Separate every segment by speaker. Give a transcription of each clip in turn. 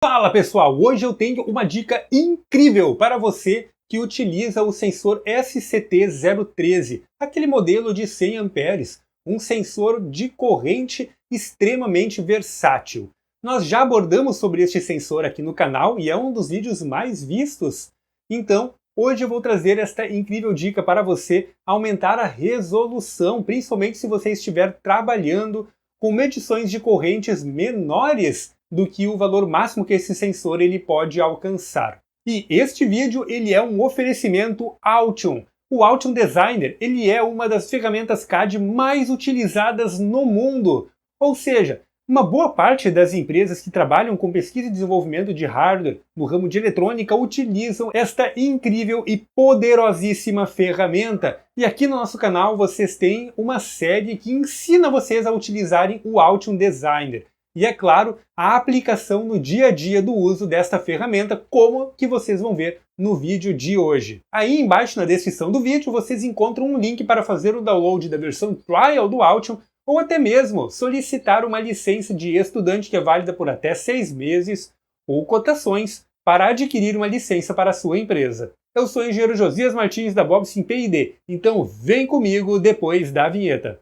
Speaker 1: Fala pessoal, hoje eu tenho uma dica incrível para você que utiliza o sensor SCT-013, aquele modelo de 100 amperes, um sensor de corrente extremamente versátil. Nós já abordamos sobre este sensor aqui no canal e é um dos vídeos mais vistos. Então, hoje eu vou trazer esta incrível dica para você aumentar a resolução, principalmente se você estiver trabalhando com medições de correntes menores do que o valor máximo que esse sensor ele pode alcançar. E este vídeo ele é um oferecimento Altium. O Altium Designer ele é uma das ferramentas CAD mais utilizadas no mundo. Ou seja, uma boa parte das empresas que trabalham com pesquisa e desenvolvimento de hardware no ramo de eletrônica utilizam esta incrível e poderosíssima ferramenta. E aqui no nosso canal vocês têm uma série que ensina vocês a utilizarem o Altium Designer. E é claro, a aplicação no dia a dia do uso desta ferramenta, como que vocês vão ver no vídeo de hoje. Aí embaixo na descrição do vídeo vocês encontram um link para fazer o download da versão trial do Altium, ou até mesmo solicitar uma licença de estudante que é válida por até 6 meses, ou cotações para adquirir uma licença para a sua empresa. Eu sou o engenheiro Josias Martins da Bobsim P&D, então vem comigo depois da vinheta.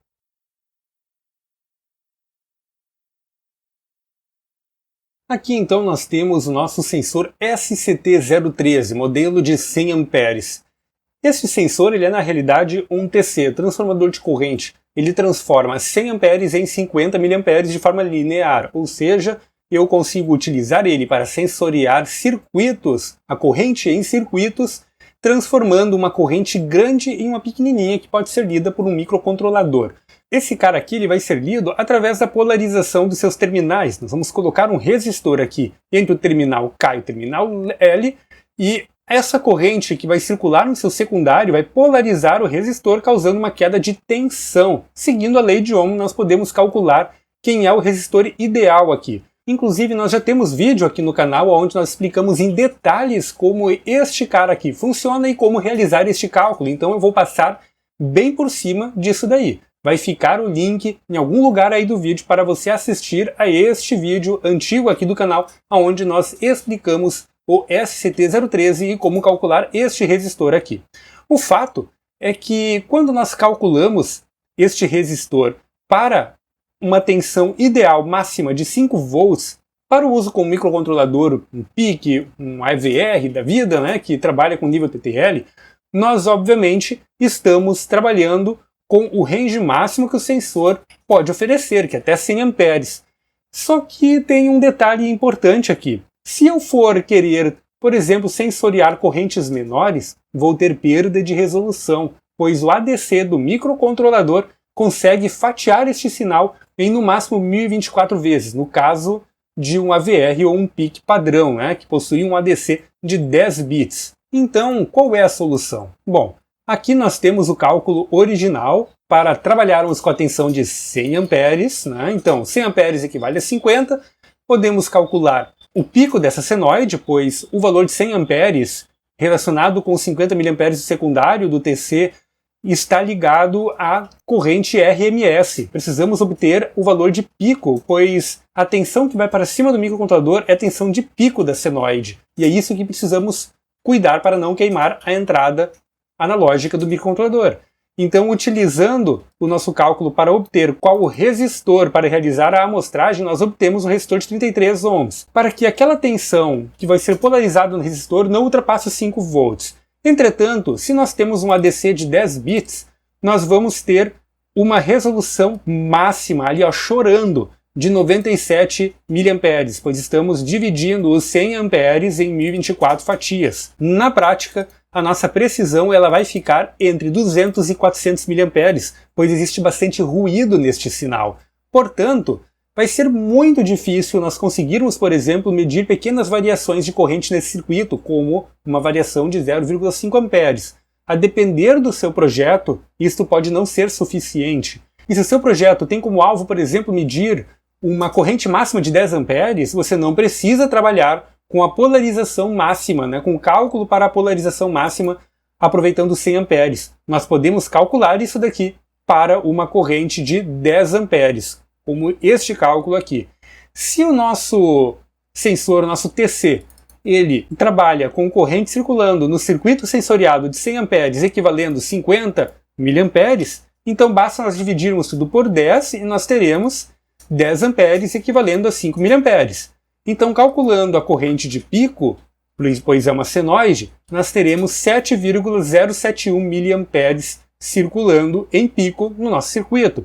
Speaker 1: Aqui então nós temos o nosso sensor SCT-013, modelo de 100 amperes. Este sensor ele é na realidade um TC, transformador de corrente. Ele transforma 100 amperes em 50 miliamperes de forma linear, ou seja, eu consigo utilizar ele para sensoriar circuitos, a corrente em circuitos, transformando uma corrente grande em uma pequenininha que pode ser lida por um microcontrolador. Esse cara aqui ele vai ser lido através da polarização dos seus terminais. Nós vamos colocar um resistor aqui entre o terminal K e o terminal L, e essa corrente que vai circular no seu secundário vai polarizar o resistor, causando uma queda de tensão. Seguindo a lei de Ohm, nós podemos calcular quem é o resistor ideal aqui. Inclusive, nós já temos vídeo aqui no canal onde nós explicamos em detalhes como este cara aqui funciona e como realizar este cálculo. Então eu vou passar bem por cima disso daí. Vai ficar o link em algum lugar aí do vídeo para você assistir a este vídeo antigo aqui do canal, onde nós explicamos o SCT-013 e como calcular este resistor aqui. O fato é que quando nós calculamos este resistor para uma tensão ideal máxima de 5 volts, para o uso com um microcontrolador, um PIC, um AVR da vida, né, que trabalha com nível TTL, nós obviamente estamos trabalhando com o range máximo que o sensor pode oferecer, que é até 100 amperes. Só que tem um detalhe importante aqui. Se eu for querer, por exemplo, sensoriar correntes menores, vou ter perda de resolução, pois o ADC do microcontrolador consegue fatiar este sinal em no máximo 1024 vezes, no caso de um AVR ou um PIC padrão, né, que possui um ADC de 10 bits. Então, qual é a solução? Bom, aqui nós temos o cálculo original para trabalharmos com a tensão de 100 amperes, né? Então 100 amperes equivale a 50, podemos calcular o pico dessa senoide, pois o valor de 100 amperes relacionado com 50 miliamperes do secundário do TC está ligado à corrente RMS. Precisamos obter o valor de pico, pois a tensão que vai para cima do microcontrolador é a tensão de pico da senoide. E é isso que precisamos cuidar para não queimar a entrada analógica do microcontrolador. Então, utilizando o nosso cálculo para obter qual o resistor para realizar a amostragem, nós obtemos um resistor de 33 ohms, para que aquela tensão que vai ser polarizada no resistor não ultrapasse os 5 volts. Entretanto, se nós temos um ADC de 10 bits, nós vamos ter uma resolução máxima ali, ó, chorando, de 97 miliamperes, pois estamos dividindo os 100 amperes em 1024 fatias. Na prática, a nossa precisão ela vai ficar entre 200 e 400 miliamperes, pois existe bastante ruído neste sinal. Portanto, vai ser muito difícil nós conseguirmos, por exemplo, medir pequenas variações de corrente nesse circuito, como uma variação de 0,5 amperes. A depender do seu projeto, isto pode não ser suficiente. E se o seu projeto tem como alvo, por exemplo, medir uma corrente máxima de 10 amperes, você não precisa trabalhar com a polarização máxima, né, com o cálculo para a polarização máxima aproveitando 100 amperes. Nós podemos calcular isso daqui para uma corrente de 10 amperes, como este cálculo aqui. Se o nosso sensor, nosso TC, ele trabalha com corrente circulando no circuito sensoriado de 100 amperes, equivalendo a 50 miliamperes, então basta nós dividirmos tudo por 10 e nós teremos 10 amperes equivalendo a 5 miliamperes. Então, calculando a corrente de pico, pois é uma senoide, nós teremos 7,071 miliamperes circulando em pico no nosso circuito.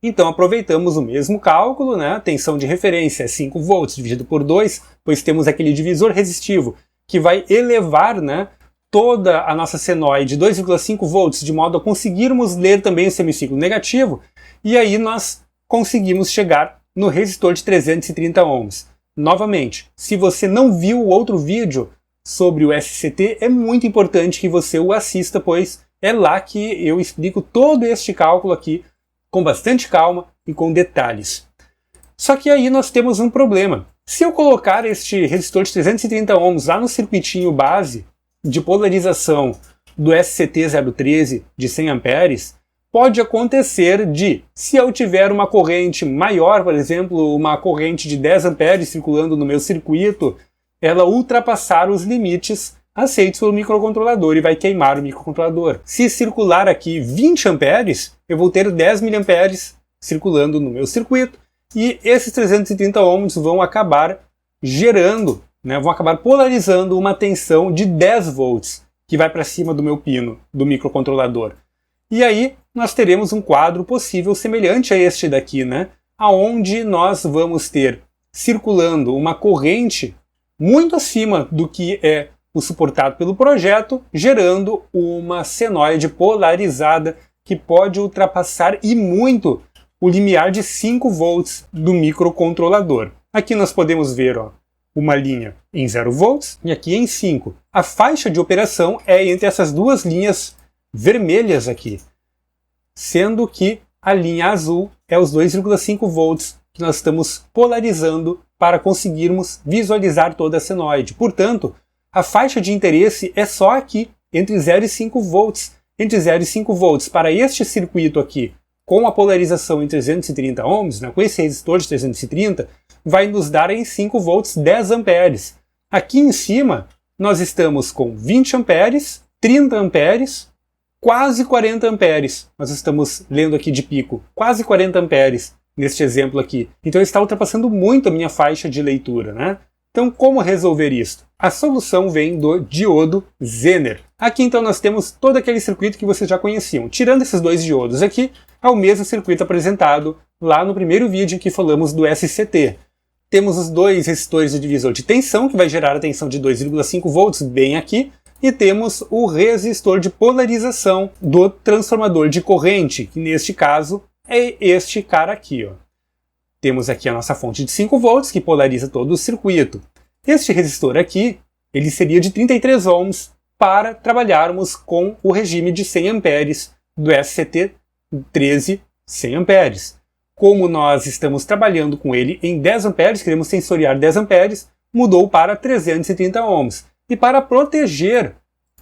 Speaker 1: Então aproveitamos o mesmo cálculo, né? A tensão de referência é 5 volts dividido por 2, pois temos aquele divisor resistivo que vai elevar, né, toda a nossa senoide 2,5 volts, de modo a conseguirmos ler também o semiciclo negativo, e aí nós conseguimos chegar no resistor de 330 ohms. Novamente, se você não viu o outro vídeo sobre o SCT, é muito importante que você o assista, pois é lá que eu explico todo este cálculo aqui com bastante calma e com detalhes. Só que aí nós temos um problema. Se eu colocar este resistor de 330 ohms lá no circuitinho base de polarização do SCT-013 de 100 amperes, pode acontecer de, se eu tiver uma corrente maior, por exemplo, uma corrente de 10 amperes circulando no meu circuito, ela ultrapassar os limites aceitos pelo microcontrolador e vai queimar o microcontrolador. Se circular aqui 20 amperes, eu vou ter 10 miliamperes circulando no meu circuito e esses 330 ohms vão acabar gerando, né, vão acabar polarizando uma tensão de 10 volts que vai para cima do meu pino, do microcontrolador. E aí nós teremos um quadro possível semelhante a este daqui, né, aonde nós vamos ter circulando uma corrente muito acima do que é o suportado pelo projeto, gerando uma senoide polarizada que pode ultrapassar e muito o limiar de 5 volts do microcontrolador. Aqui nós podemos ver, ó, uma linha em 0 volts e aqui em 5. A faixa de operação é entre essas duas linhas vermelhas aqui, sendo que a linha azul é os 2,5 volts que nós estamos polarizando para conseguirmos visualizar toda a senoide. Portanto, a faixa de interesse é só aqui, entre 0 e 5 volts. Entre 0 e 5 volts para este circuito aqui, com a polarização em 330 ohms, né, com esse resistor de 330, vai nos dar em 5 volts 10 amperes. Aqui em cima, nós estamos com 20 amperes, 30 amperes, quase 40 amperes. Nós estamos lendo aqui de pico, quase 40 amperes neste exemplo aqui. Então está ultrapassando muito a minha faixa de leitura, né? Então, como resolver isso? A solução vem do diodo Zener. Aqui então nós temos todo aquele circuito que vocês já conheciam. Tirando esses dois diodos aqui, é o mesmo circuito apresentado lá no primeiro vídeo em que falamos do SCT. Temos os dois resistores de divisor de tensão, que vai gerar a tensão de 2,5 volts bem aqui, e temos o resistor de polarização do transformador de corrente, que neste caso é este cara aqui, ó. Temos aqui a nossa fonte de 5 volts, que polariza todo o circuito. Este resistor aqui, ele seria de 33 ohms para trabalharmos com o regime de 100 amperes do SCT-13 100 amperes. Como nós estamos trabalhando com ele em 10 amperes, queremos sensoriar 10 amperes, mudou para 330 ohms. E para proteger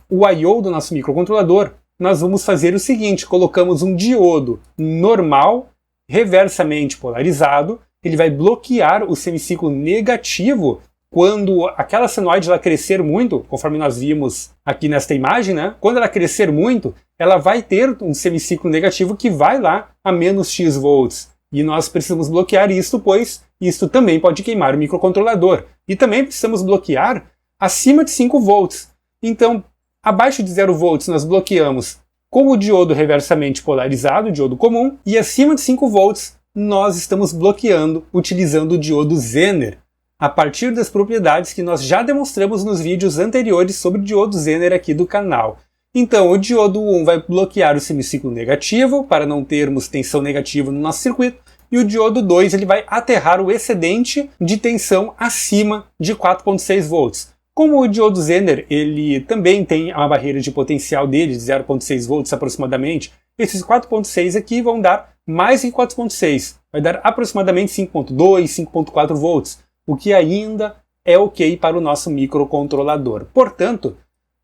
Speaker 1: o I/O do nosso microcontrolador, nós vamos fazer o seguinte: colocamos um diodo normal, reversamente polarizado, ele vai bloquear o semiciclo negativo quando aquela senoide ela crescer muito, conforme nós vimos aqui nesta imagem, né? Quando ela crescer muito, ela vai ter um semiciclo negativo que vai lá a menos X volts. E nós precisamos bloquear isto, pois isto também pode queimar o microcontrolador. E também precisamos bloquear acima de 5 volts. Então, abaixo de 0 volts nós bloqueamos com o diodo reversamente polarizado, o diodo comum, e acima de 5 volts nós estamos bloqueando utilizando o diodo Zener, a partir das propriedades que nós já demonstramos nos vídeos anteriores sobre o diodo Zener aqui do canal. Então, o diodo 1 vai bloquear o semiciclo negativo, para não termos tensão negativa no nosso circuito, e o diodo 2 ele vai aterrar o excedente de tensão acima de 4,6 volts. Como o diodo Zener ele também tem uma barreira de potencial dele de 0,6 volts aproximadamente, esses 4,6 aqui vão dar mais que 4,6, vai dar aproximadamente 5,2, 5,4 volts, o que ainda é ok para o nosso microcontrolador. Portanto,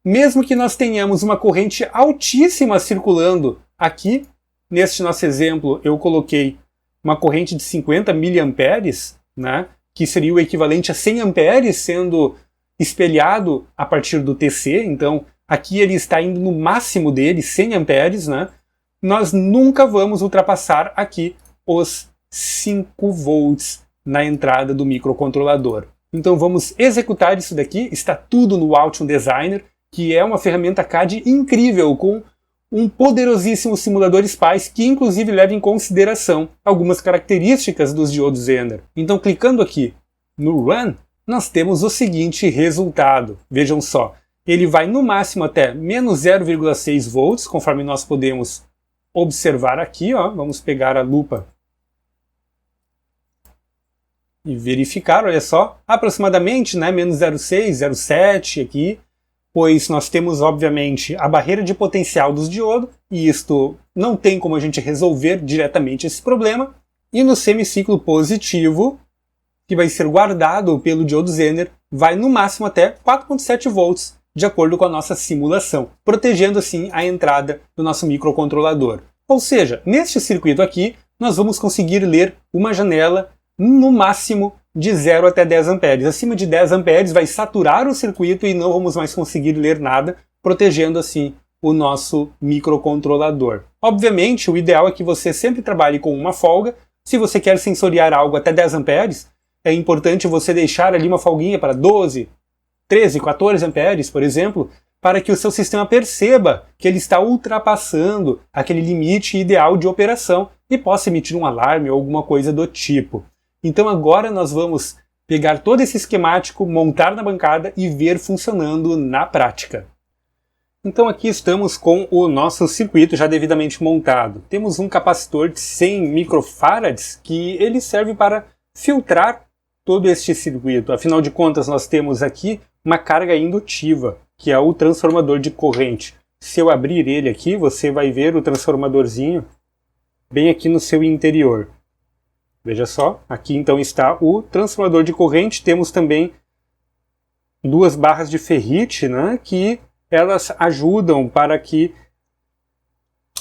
Speaker 1: mesmo que nós tenhamos uma corrente altíssima circulando aqui, neste nosso exemplo eu coloquei uma corrente de 50 miliamperes, né, que seria o equivalente a 100 amperes sendo espelhado a partir do TC, então aqui ele está indo no máximo dele, 100 amperes, né? Nós nunca vamos ultrapassar aqui os 5 volts na entrada do microcontrolador. Então vamos executar isso daqui, está tudo no Altium Designer, que é uma ferramenta CAD incrível, com um poderosíssimo simulador SPICE, que inclusive leva em consideração algumas características dos diodos Zener. Então clicando aqui no Run, nós temos o seguinte resultado. Vejam só, ele vai no máximo até menos 0,6 volts, conforme nós podemos observar aqui, ó. Vamos pegar a lupa e verificar, olha só, aproximadamente, né, menos 0,6, 0,7 aqui, pois nós temos, obviamente, a barreira de potencial dos diodos, e isto não tem como a gente resolver diretamente esse problema, e no semiciclo positivo, que vai ser guardado pelo diodo Zener, vai no máximo até 4,7 volts, de acordo com a nossa simulação, protegendo assim a entrada do nosso microcontrolador. Ou seja, neste circuito aqui, nós vamos conseguir ler uma janela no máximo de 0 até 10 amperes. Acima de 10 amperes vai saturar o circuito e não vamos mais conseguir ler nada, protegendo assim o nosso microcontrolador. Obviamente, o ideal é que você sempre trabalhe com uma folga. Se você quer sensoriar algo até 10 amperes, é importante você deixar ali uma folguinha para 12, 13, 14 amperes, por exemplo, para que o seu sistema perceba que ele está ultrapassando aquele limite ideal de operação e possa emitir um alarme ou alguma coisa do tipo. Então agora nós vamos pegar todo esse esquemático, montar na bancada e ver funcionando na prática. Então aqui estamos com o nosso circuito já devidamente montado. Temos um capacitor de 100 microfarads que ele serve para filtrar todo este circuito. Afinal de contas, nós temos aqui uma carga indutiva, que é o transformador de corrente. Se eu abrir ele aqui, você vai ver o transformadorzinho bem aqui no seu interior. Veja só, aqui então está o transformador de corrente. Temos também duas barras de ferrite, né, que elas ajudam para que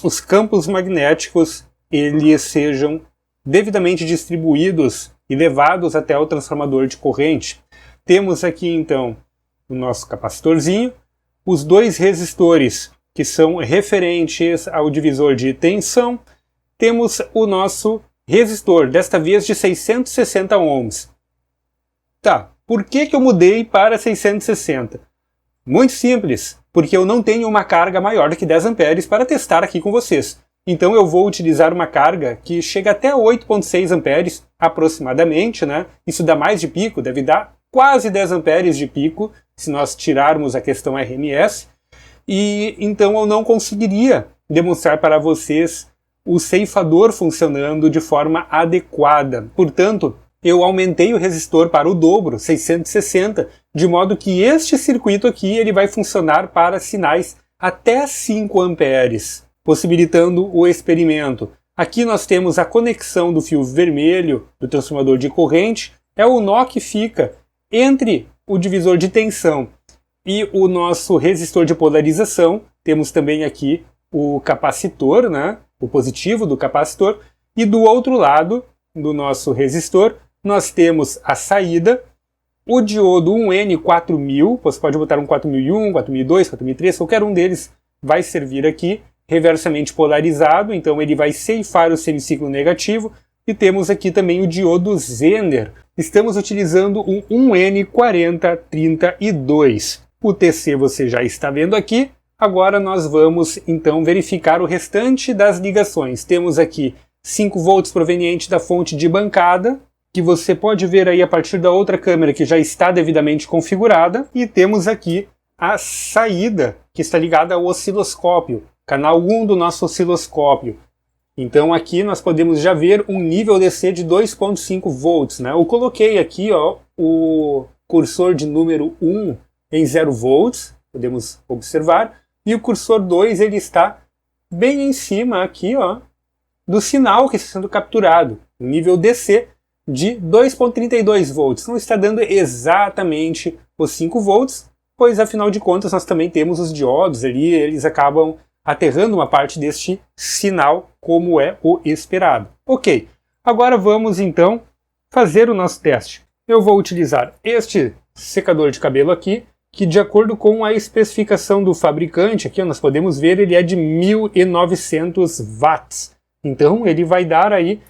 Speaker 1: os campos magnéticos eles sejam devidamente distribuídos e levados até o transformador de corrente. Temos aqui então o nosso capacitorzinho, os dois resistores que são referentes ao divisor de tensão, temos o nosso resistor, desta vez de 660 ohms. Tá, por que eu mudei para 660? Muito simples, porque eu não tenho uma carga maior do que 10 amperes para testar aqui com vocês. Então eu vou utilizar uma carga que chega até 8,6 amperes aproximadamente, né? Isso dá mais de pico, deve dar quase 10 amperes de pico, se nós tirarmos a questão RMS. E então eu não conseguiria demonstrar para vocês o ceifador funcionando de forma adequada. Portanto, eu aumentei o resistor para o dobro, 660, de modo que este circuito aqui ele vai funcionar para sinais até 5 amperes. Possibilitando o experimento. Aqui nós temos a conexão do fio vermelho do transformador de corrente, é o nó que fica entre o divisor de tensão e o nosso resistor de polarização. Temos também aqui o capacitor, né, o positivo do capacitor, e do outro lado do nosso resistor nós temos a saída, o diodo 1N4000, você pode botar um 4001, 4002, 4003, qualquer um deles vai servir aqui, reversamente polarizado, então ele vai ceifar o semiciclo negativo, e temos aqui também o diodo Zener. Estamos utilizando um 1N4032. O TC você já está vendo aqui. Agora nós vamos então verificar o restante das ligações. Temos aqui 5 volts proveniente da fonte de bancada, que você pode ver aí a partir da outra câmera que já está devidamente configurada, e temos aqui a saída que está ligada ao osciloscópio. Canal 1 do nosso osciloscópio. Então aqui nós podemos já ver um nível DC de 2,5 volts. Né? Eu coloquei aqui ó, o cursor de número 1 em 0 volts, podemos observar, e o cursor 2 ele está bem em cima aqui ó, do sinal que está sendo capturado, um nível DC de 2,32 volts. Não está dando exatamente os 5 volts, pois afinal de contas nós também temos os diodos ali, eles acabam aterrando uma parte deste sinal como é o esperado. Ok, agora vamos então fazer o nosso teste. eu vou utilizar este secador de cabelo aqui, que de acordo com a especificação do fabricante, aqui nós podemos ver, ele é de 1900 watts. Então ele vai dar aí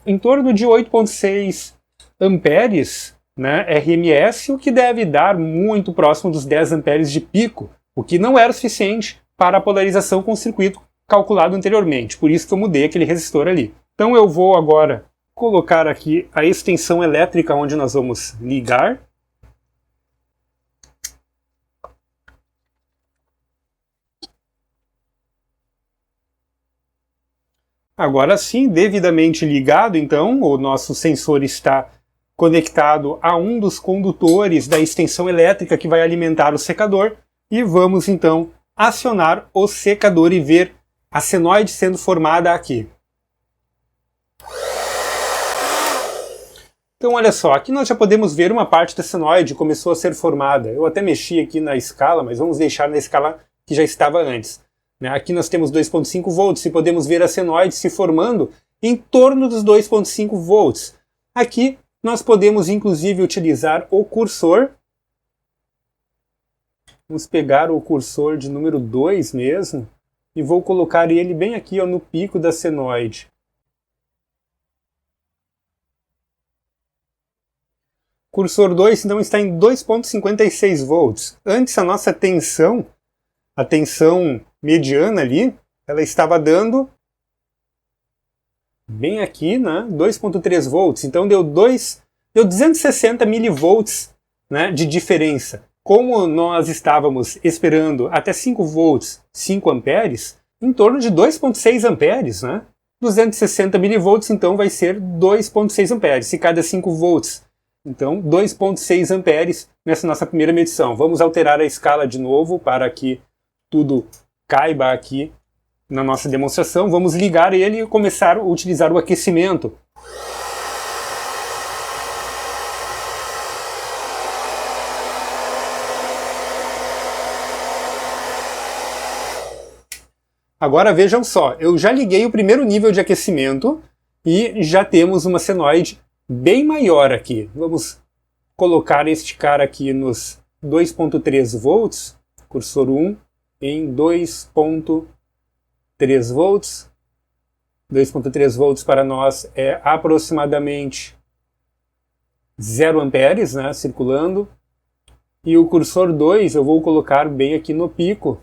Speaker 1: em torno de 8,6 amperes, né, RMS, o que deve dar muito próximo dos 10 amperes de pico, o que não era suficiente para a polarização com o circuito calculado anteriormente. Por isso que eu mudei aquele resistor ali. Então eu vou agora colocar aqui a extensão elétrica onde nós vamos ligar. Agora sim, devidamente ligado, então, o nosso sensor está conectado a um dos condutores da extensão elétrica que vai alimentar o secador, e vamos então acionar o secador e ver a senoide sendo formada aqui. Então olha só, aqui nós já podemos ver uma parte da senoide começou a ser formada. Eu até mexi aqui na escala, mas vamos deixar na escala que já estava antes. Aqui nós temos 2,5 volts e podemos ver a senoide se formando em torno dos 2,5 volts. Aqui nós podemos inclusive utilizar o cursor. Vamos pegar o cursor de número 2 mesmo e vou colocar ele bem aqui, ó, no pico da senoide. Cursor 2 então está em 2,56 volts. Antes a nossa tensão, a tensão mediana ali, ela estava dando bem aqui, né, 2,3 volts. Então deu 260 milivolts, né, de diferença. Como nós estávamos esperando até 5 volts, 5 amperes, em torno de 2,6 amperes, né? 260 milivolts, então vai ser 2,6 amperes. Se cada 5 volts, então 2,6 amperes nessa nossa primeira medição. Vamos alterar a escala de novo para que tudo caiba aqui na nossa demonstração. Vamos ligar ele e começar a utilizar o aquecimento. Agora vejam só, eu já liguei o primeiro nível de aquecimento e já temos uma senoide bem maior aqui. Vamos colocar este cara aqui nos 2,3 volts, cursor 1, em 2,3 volts. 2,3 volts para nós é aproximadamente 0 amperes, né, circulando. E o cursor 2 eu vou colocar bem aqui no pico.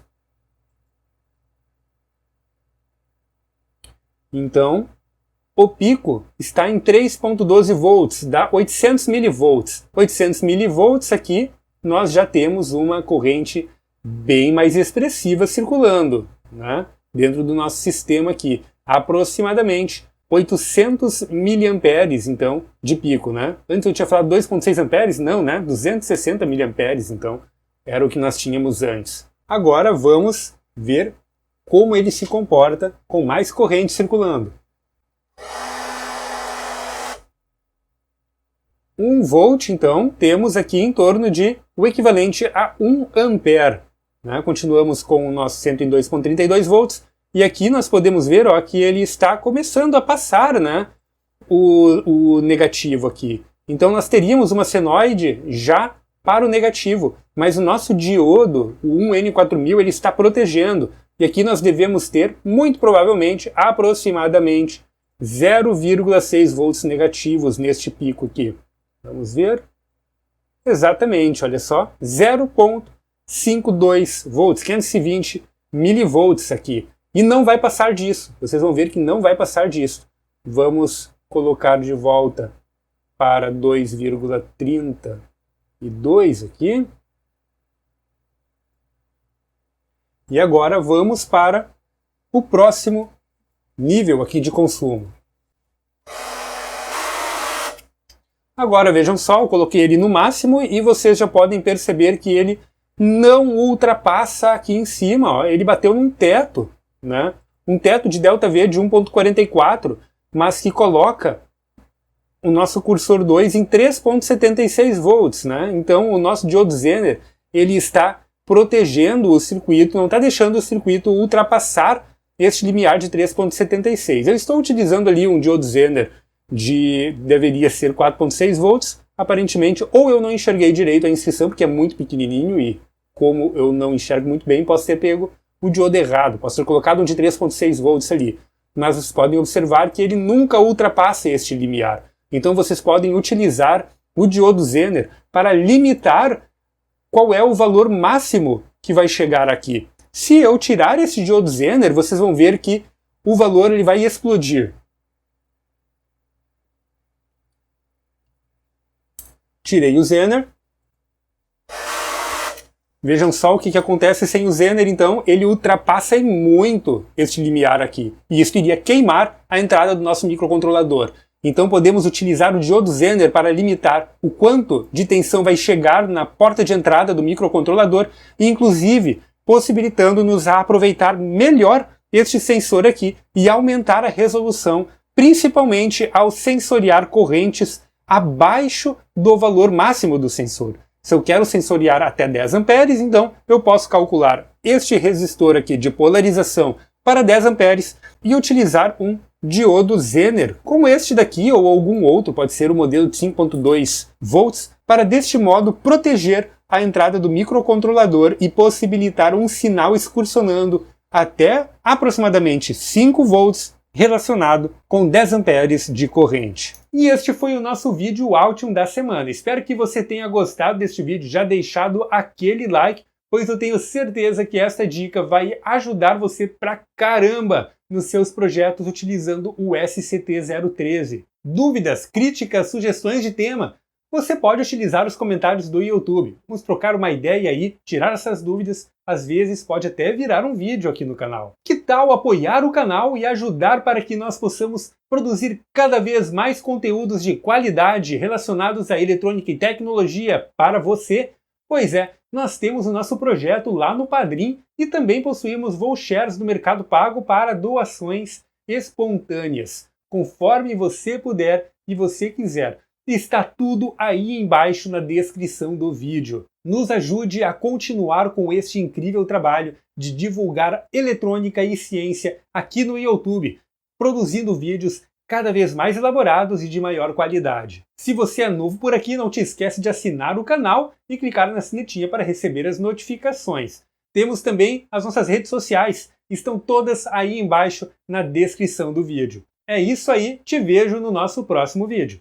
Speaker 1: Então, o pico está em 3,12 volts, dá 800 milivolts. 800 milivolts aqui, nós já temos uma corrente bem mais expressiva circulando, né, dentro do nosso sistema aqui. Aproximadamente 800 miliamperes, então, de pico, né? Antes eu tinha falado 2,6 amperes, não, né? 260 miliamperes, então, era o que nós tínhamos antes. Agora vamos ver como ele se comporta com mais corrente circulando. 1 volt, então, temos aqui em torno de o equivalente a 1 ampere. Né? Continuamos com o nosso 102,32 volts, e aqui nós podemos ver, ó, que ele está começando a passar, né, o negativo aqui. Então nós teríamos uma senoide já para o negativo, mas o nosso diodo, o 1N4000, ele está protegendo. E aqui nós devemos ter, muito provavelmente, aproximadamente 0,6 volts negativos neste pico aqui. Vamos ver. Exatamente, olha só, 0,52 volts, 520 milivolts aqui. E não vai passar disso, vocês vão ver que não vai passar disso. Vamos colocar de volta para 2,32 aqui. E agora vamos para o próximo nível aqui de consumo. Agora vejam só, eu coloquei ele no máximo e vocês já podem perceber que ele não ultrapassa aqui em cima. Ó, ele bateu num teto, né? Um teto de ΔV de 1,44, mas que coloca o nosso cursor 2 em 3,76 volts. Né? Então o nosso diodo Zener, ele está protegendo o circuito, não está deixando o circuito ultrapassar este limiar de 3,76. Eu estou utilizando ali um diodo Zener deveria ser 4,6 volts, aparentemente, ou eu não enxerguei direito a inscrição, porque é muito pequenininho e como eu não enxergo muito bem, posso ter pego o diodo errado, posso ter colocado um de 3.6 volts ali. Mas vocês podem observar que ele nunca ultrapassa este limiar. Então vocês podem utilizar o diodo Zener para limitar qual é o valor máximo que vai chegar aqui. Se eu tirar esse diodo Zener, vocês vão ver que o valor ele vai explodir. Tirei o Zener. Vejam só o que acontece sem o Zener, então ele ultrapassa muito este limiar aqui. E isso iria queimar a entrada do nosso microcontrolador. Então podemos utilizar o diodo Zener para limitar o quanto de tensão vai chegar na porta de entrada do microcontrolador, inclusive possibilitando-nos a aproveitar melhor este sensor aqui e aumentar a resolução, principalmente ao sensoriar correntes abaixo do valor máximo do sensor. Se eu quero sensoriar até 10 amperes, então eu posso calcular este resistor aqui de polarização para 10 amperes e utilizar um diodo Zener, como este daqui ou algum outro, pode ser o modelo de 5.2 volts, para deste modo proteger a entrada do microcontrolador e possibilitar um sinal excursionando até aproximadamente 5 volts relacionado com 10 amperes de corrente. E este foi o nosso vídeo Altium da semana. Espero que você tenha gostado deste vídeo, já deixado aquele like, pois eu tenho certeza que esta dica vai ajudar você pra caramba nos seus projetos utilizando o SCT-013. Dúvidas, críticas, sugestões de tema? Você pode utilizar os comentários do YouTube. Vamos trocar uma ideia aí, tirar essas dúvidas. Às vezes pode até virar um vídeo aqui no canal. Que tal apoiar o canal e ajudar para que nós possamos produzir cada vez mais conteúdos de qualidade relacionados à eletrônica e tecnologia para você? Pois é, nós temos o nosso projeto lá no Padrim e também possuímos vouchers do Mercado Pago para doações espontâneas, conforme você puder e você quiser. Está tudo aí embaixo na descrição do vídeo. Nos ajude a continuar com este incrível trabalho de divulgar eletrônica e ciência aqui no YouTube, produzindo vídeos cada vez mais elaborados e de maior qualidade. Se você é novo por aqui, não te esquece de assinar o canal e clicar na sinetinha para receber as notificações. Temos também as nossas redes sociais, estão todas aí embaixo na descrição do vídeo. É isso aí, te vejo no nosso próximo vídeo.